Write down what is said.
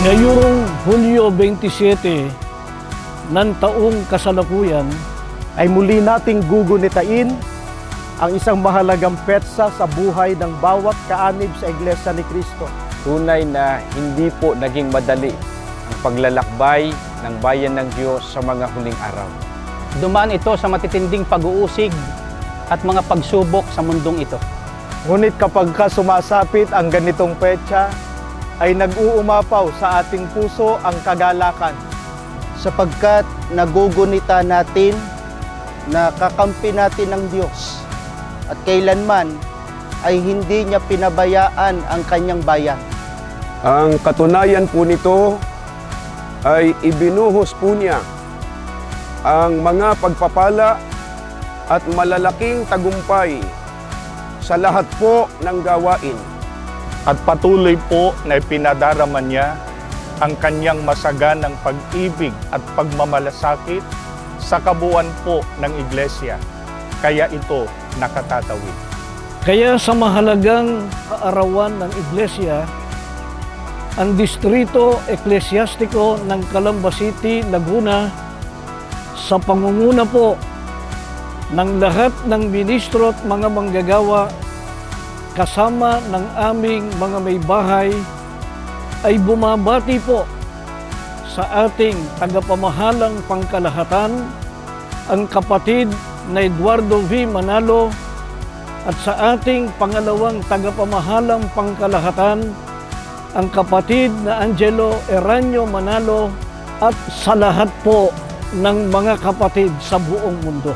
Ngayong Hulyo 27 ng taong kasalukuyan ay muli nating gugunitain ang isang mahalagang petsa sa buhay ng bawat kaanib sa Iglesia ni Cristo. Tunay na hindi po naging madali ang paglalakbay ng bayan ng Diyos sa mga huling araw. Dumaan ito sa matitinding pag-uusig at mga pagsubok sa mundong ito. Ngunit kapag sumasapit ang ganitong petsa, ay nag-uumapaw sa ating puso ang kagalakan. Sapagkat nagugunita natin na kakampi natin ng Diyos at kailanman ay hindi niya pinabayaan ang kanyang bayan. Ang katunayan po nito ay ibinuhos po niya ang mga pagpapala at malalaking tagumpay sa lahat po ng gawain. At patuloy po na ipinadarama niya ang kanyang masaganang pag-ibig at pagmamalasakit sa kabuuan po ng Iglesia. Kaya ito nakatatawid. Kaya sa mahalagang kaarawan ng Iglesia, ang Distrito Eklesyastiko ng Calamba City, Laguna, sa pangunguna po ng lahat ng ministro at mga manggagawa kasama ng aming mga may bahay, ay bumabati po sa ating tagapamahalang pangkalahatan, ang kapatid na Eduardo V. Manalo, at sa ating pangalawang tagapamahalang pangkalahatan, ang kapatid na Angelo Eranio Manalo, at sa lahat po ng mga kapatid sa buong mundo.